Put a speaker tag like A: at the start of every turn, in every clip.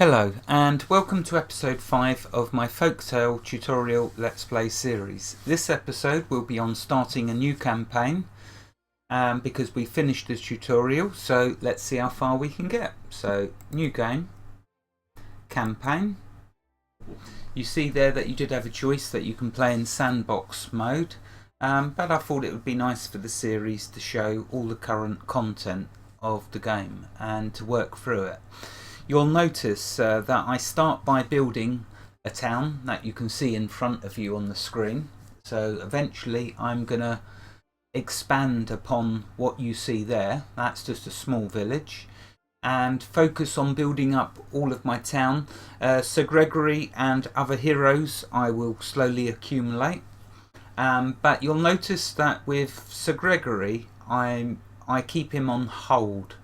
A: Hello and welcome to episode 5 of my folktale tutorial Let's Play series. This episode will be on starting a new campaign because we finished the tutorial, so let's see how far we can get. So, new game, campaign. You see there that you did have a choice that you can play in sandbox mode, but I thought it would be nice for the series to show all the current content of the game and to work through it. You'll notice that I start by building a town that you can see in front of you on the screen. So eventually I'm going to expand upon what you see there. That's just a small village. And focus on building up all of my town. Sir Gregory and other heroes I will slowly accumulate. But you'll notice that with Sir Gregory I keep him on hold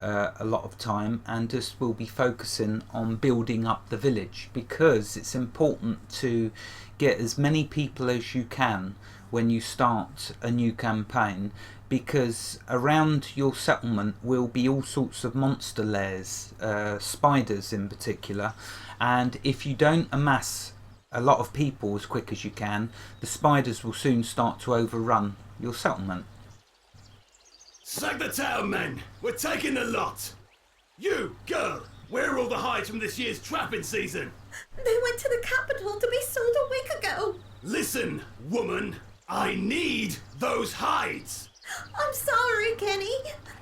A: a lot of time and just will be focusing on building up the village, because it's important to get as many people as you can when you start a new campaign, because around your settlement will be all sorts of monster lairs, spiders in particular, and if you don't amass a lot of people as quick as you can, the spiders will soon start to overrun your settlement.
B: Sack the town, men! We're taking the lot! You, girl, where are all the hides from this year's trapping season?
C: They went to the capital to be sold a week ago!
B: Listen, woman, I need those hides!
C: I'm sorry, Kenny.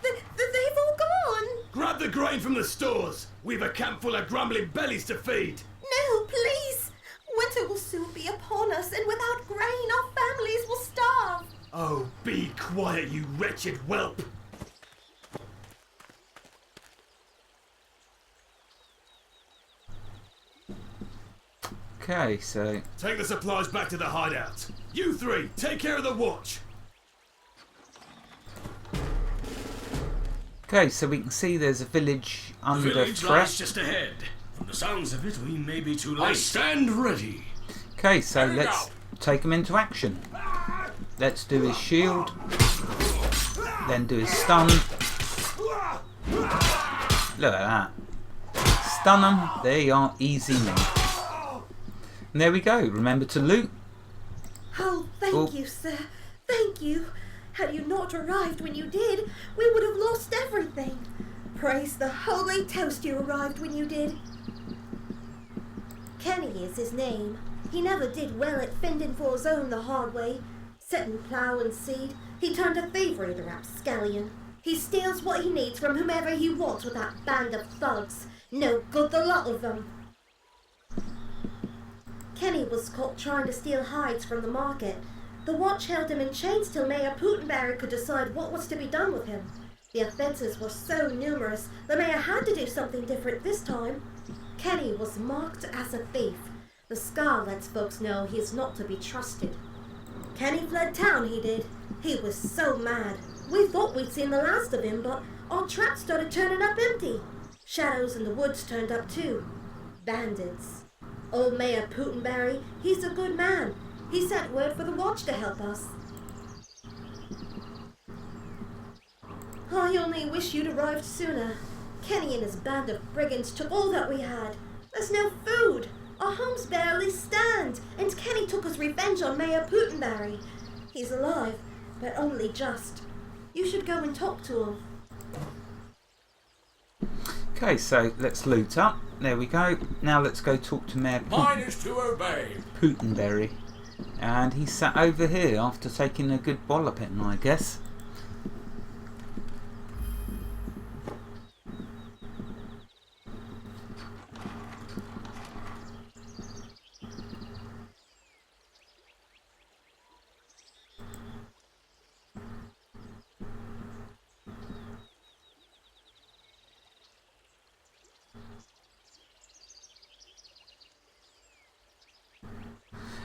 C: They've all gone!
B: Grab the grain from the stores! We've a camp full of grumbling bellies to feed!
C: No, please! Winter will soon be upon us, and without grain our families will starve!
B: Oh, be quiet, you wretched whelp!
A: Okay, so
B: take the supplies back to the hideout. You three, take care of the watch.
A: Okay, so we can see there's a village under
D: village
A: threat.
D: lies just ahead. From the sounds of it, we may be too late. I stand ready.
A: Okay, so let's take him into action. Let's do his shield, then do his stun. Look at that. Stun them, they are easy meat. And there we go, remember to loot.
C: Oh, thank you, sir. Thank you. Had you not arrived when you did, we would have lost everything. Praise the holy toast you arrived when you did. Kenny is his name. He never did well at fending for his own the hard way. Setting plough and seed, he turned a favourite rapscallion. He steals what he needs from whomever he wants with that band of thugs. No good the lot of them. Kenny was caught trying to steal hides from the market. The watch held him in chains till Mayor Putenberry could decide what was to be done with him. The offences were so numerous, the mayor had to do something different this time. Kenny was marked as a thief. The scar lets folks know he is not to be trusted. Kenny fled town, he did. He was so mad. We thought we'd seen the last of him, but our traps started turning up empty. Shadows in the woods turned up too. Bandits. Old Mayor Putenberry, he's a good man. He sent word for the watch to help us. I only wish you'd arrived sooner. Kenny and his band of brigands took all that we had. There's no food. Our homes barely stand, and Kenny took his revenge on Mayor Putenberry. He's alive, but only just. You should go and talk to him.
A: Okay, so let's loot up. There we go. Now let's go talk to Mayor
D: Mine is to obey.
A: Putenberry. And he sat over here after taking a good walloping, I guess.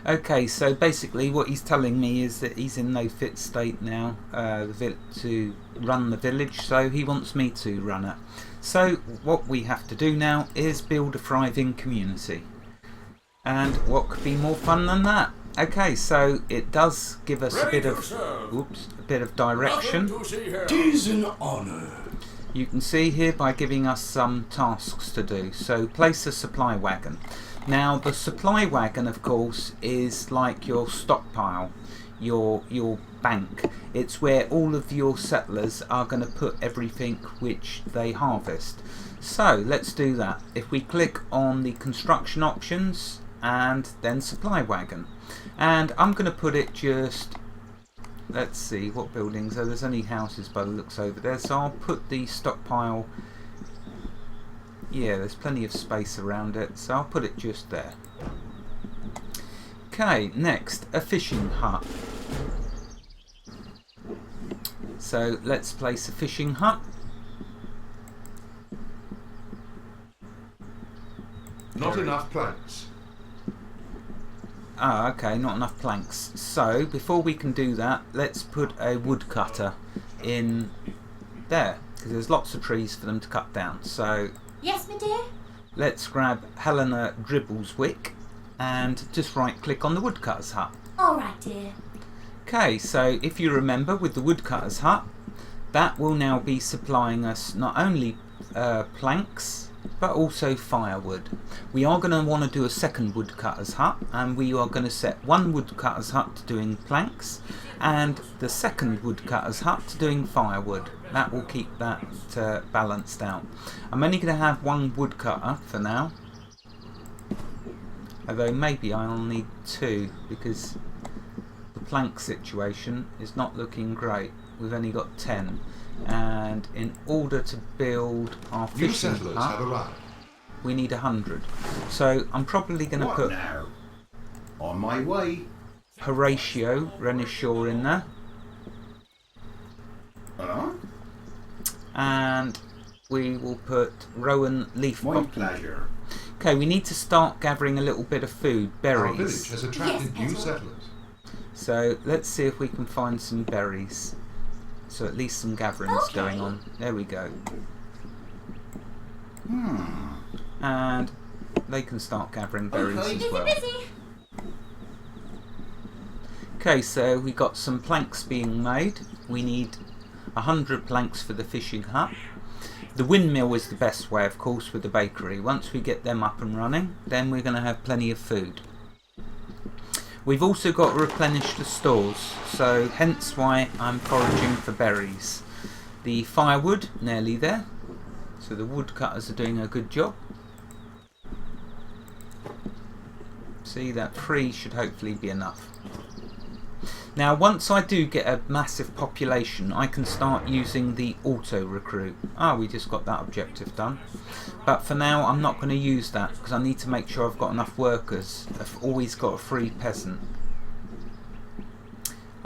A: Okay, so basically what he's telling me is that he's in no fit state now to run the village, so he wants me to run it. So what we have to do now is build a thriving community. And what could be more fun than that? Okay, so it does give us a bit of direction.
D: Tis an honour.
A: You can see here by giving us some tasks to do. So place a supply wagon. Now the supply wagon, of course, is like your stockpile, your bank. It's where all of your settlers are going to put everything which they harvest. So let's do that. If we click on the construction options and then supply wagon, and I'm going to put it just, let's see what buildings. Oh, there's only houses by the looks over there, so I'll put the stockpile. Yeah, there's plenty of space around it, so I'll put it just there. Okay, next, a fishing hut. So let's place a fishing hut.
E: Not enough planks.
A: Ah, okay, not enough planks. So before we can do that, let's put a woodcutter in there, because there's lots of trees for them to cut down. So
F: Yes, my dear?
A: let's grab Helena Dribbleswick and just right click on the woodcutter's hut.
F: All right, dear.
A: Okay, so if you remember with the woodcutter's hut, that will now be supplying us not only planks but also firewood. We are going to want to do a second woodcutter's hut, and we are going to set one woodcutter's hut to doing planks and the second woodcutter's hut to doing firewood. That will keep that balanced out. I'm only going to have one woodcutter for now, although maybe I'll need two because the plank situation is not looking great. We've only got 10, and in order to build our
E: New
A: fishing
E: settlers have
A: hut
E: arrived.
A: we need 100. So I'm probably going to
E: What
A: put
E: now? On my way.
A: Horatio Renishaw in there,
E: Huh?
A: and we will put Rowan Leaf
E: My
A: Pop.
E: pleasure.
A: Okay, we need to start gathering a little bit of food,
E: Our village
A: berries.
E: has attracted
F: Yes,
E: new
F: Petal.
E: settlers.
A: So let's see if we can find some berries. So at least some gatherings
F: Okay.
A: going on. There we go.
E: Hmm.
A: And they can start gathering berries
E: Okay.
A: as
F: Busy,
A: well.
F: busy.
A: Okay, so we got some planks being made. We need 100 planks for the fishing hut. The windmill is the best way, of course, with the bakery. Once we get them up and running, then we're going to have plenty of food. We've also got to replenish the stores, so hence why I'm foraging for berries. The firewood, nearly there. So the woodcutters are doing a good job. See, that 3 should hopefully be enough. Now once I do get a massive population, I can start using the auto recruit. Ah, we just got that objective done. But for now I'm not going to use that because I need to make sure I've got enough workers. I've always got a free peasant.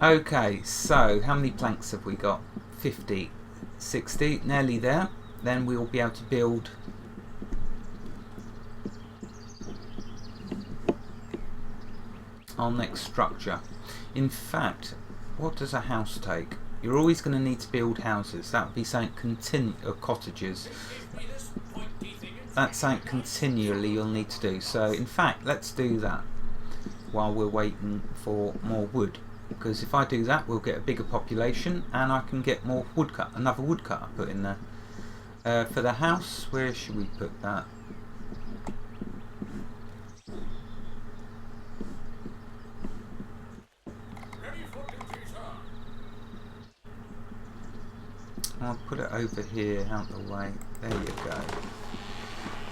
A: Okay, so how many planks have we got? 50, 60, nearly there. Then we'll be able to build our next structure. In fact, what does a house take? You're always going to need to build houses. That would be something cottages. That's something continually you'll need to do. So in fact, let's do that while we're waiting for more wood. Because if I do that, we'll get a bigger population and I can get more woodcut, another woodcutter put in there. For the house, where should we put that? I'll put it over here, out the way. There you go.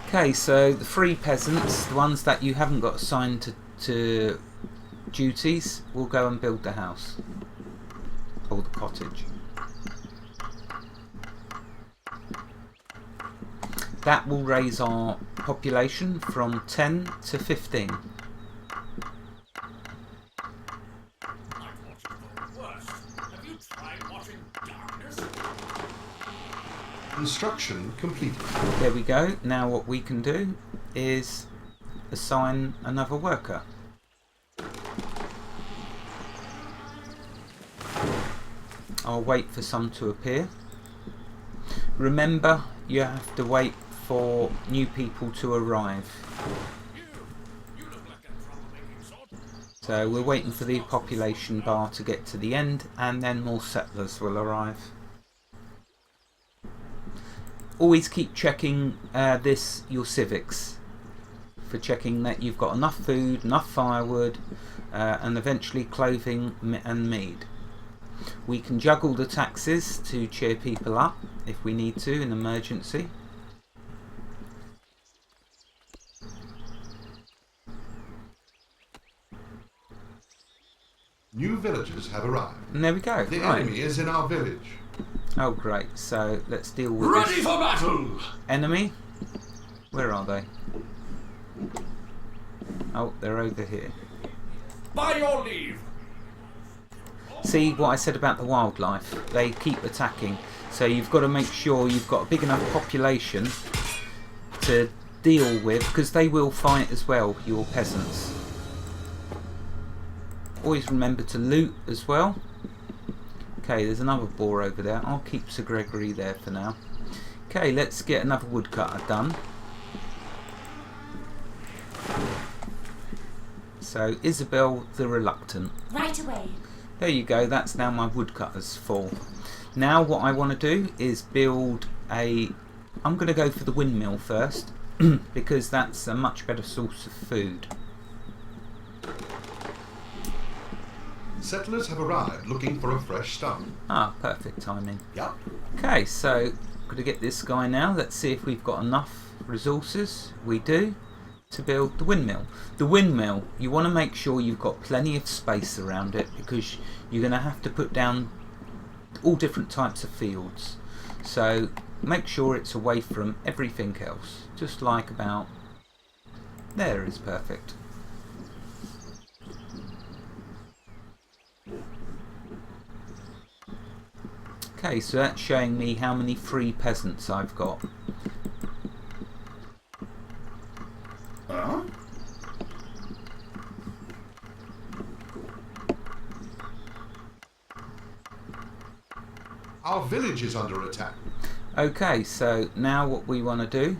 A: Okay, so the free peasants, the ones that you haven't got assigned to duties, will go and build the house. Or the cottage. That will raise our population from 10 to 15.
D: Have you tried watching darkness?
E: Construction completed.
A: There we go. Now what we can do is assign another worker. I'll wait for some to appear. Remember, you have to wait for new people to arrive.
D: You look like a troublemaking sort.
A: So we're waiting for the population bar to get to the end and then more settlers will arrive. always keep checking your civics, for checking that you've got enough food, enough firewood, and eventually clothing and mead. We can juggle the taxes to cheer people up if we need to in emergency.
E: New villagers have arrived.
A: And there we go.
E: The
A: Right.
E: enemy is in our village.
A: Oh great, so let's deal with
D: Ready
A: this
D: for battle!
A: enemy. Where are they? Oh, they're over here.
D: By your leave!
A: See what I said about the wildlife? They keep attacking, so you've got to make sure you've got a big enough population to deal with, because they will fight as well, your peasants. Always remember to loot as well. Okay, there's another boar over there. I'll keep Sir Gregory there for now. Okay, let's get another woodcutter done. So, Isabel the Reluctant.
F: Right away.
A: There you go, that's now my woodcutters full. Now what I want to do is build I'm going to go for the windmill first, because that's a much better source of food.
E: Settlers have arrived looking for a fresh start.
A: Ah, perfect timing.
E: Yep.
A: Okay, so I'm going to get this guy now. Let's see if we've got enough resources. We do, to build the windmill. The windmill, you want to make sure you've got plenty of space around it, because you're going to have to put down all different types of fields. So make sure it's away from everything else. Just like about there is perfect. Okay, so that's showing me how many free peasants I've got.
E: Huh? Our village is under attack.
A: Okay, so now what we want to do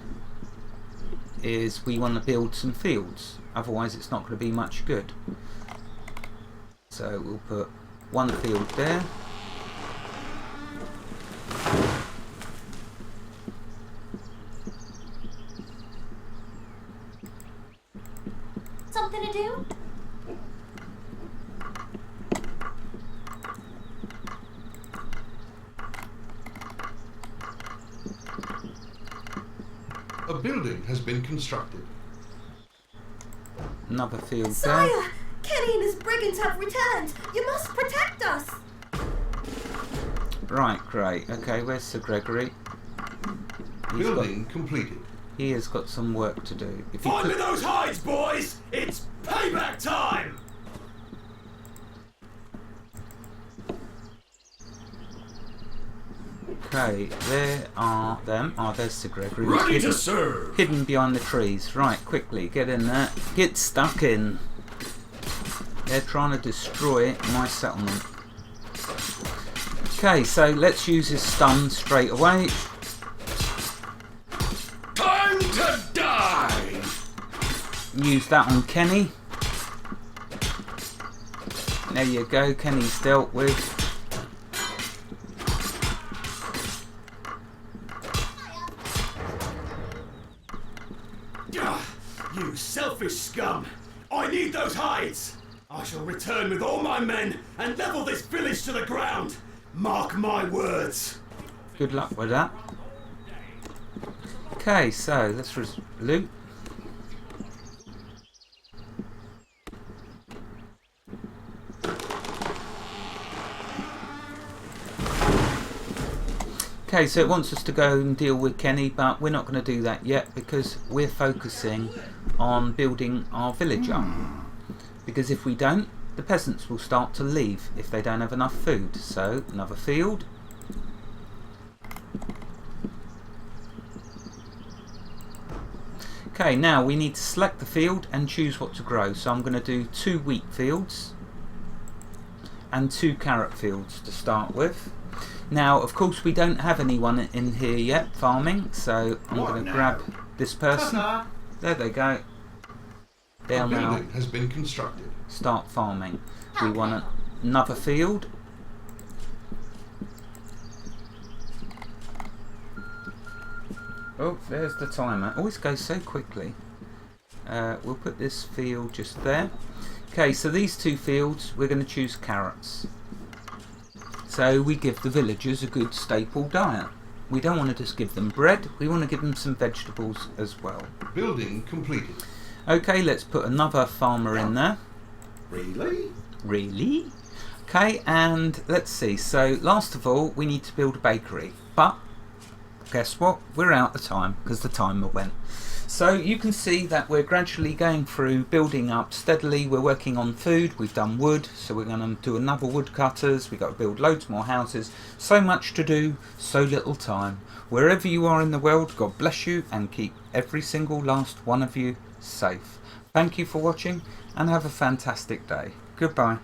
A: is we want to build some fields. Otherwise it's not going to be much good. So we'll put one field there.
F: Something to do?
E: A building has been constructed.
A: Another field there.
C: Sire! Kenny and his brigands have returned! You must protect us!
A: Right, great. Okay, where's Sir Gregory?
E: Building completed.
A: He has got some work to do. If he
B: Find me
A: could,
B: those hides, boys! It's payback time!
A: okay, there are them. Oh, there's Sir Gregory. He's
D: Ready to
A: hidden,
D: serve!
A: hidden behind the trees. Right, quickly, get in there. Get stuck in. They're trying to destroy my settlement. Okay, so let's use his stun straight away.
D: Time to die!
A: Use that on Kenny. There you go, Kenny's dealt with.
B: You selfish scum! I need those hides! I shall return with all my men and level this village to the ground! Mark my words!
A: Good luck with that. Okay, so let's loot. Okay, so it wants us to go and deal with Kenny, but we're not going to do that yet because we're focusing on building our village up. Because if we don't, the peasants will start to leave if they don't have enough food. So, another field. Okay, now we need to select the field and choose what to grow. So I'm going to do 2 wheat fields and 2 carrot fields to start with. Now, of course, we don't have anyone in here yet farming, so I'm going to grab this person. There they go. They'll
E: A
A: now
E: building has been constructed.
A: start farming. We want another field. Oh, there's the timer. Always goes so quickly. We'll put this field just there. Okay, so these 2 fields, we're going to choose carrots. So we give the villagers a good staple diet. We don't want to just give them bread, we want to give them some vegetables as well.
E: Building completed.
A: Okay, let's put another farmer in there.
B: Really?
A: Really? Okay, and let's see. So last of all, we need to build a bakery. But guess what? We're out of time because the timer went. So you can see that we're gradually going through building up steadily. We're working on food. We've done wood, so we're going to do another woodcutters. We've got to build loads more houses. So much to do, so little time. Wherever you are in the world, God bless you and keep every single last one of you safe. Thank you for watching and have a fantastic day. Goodbye.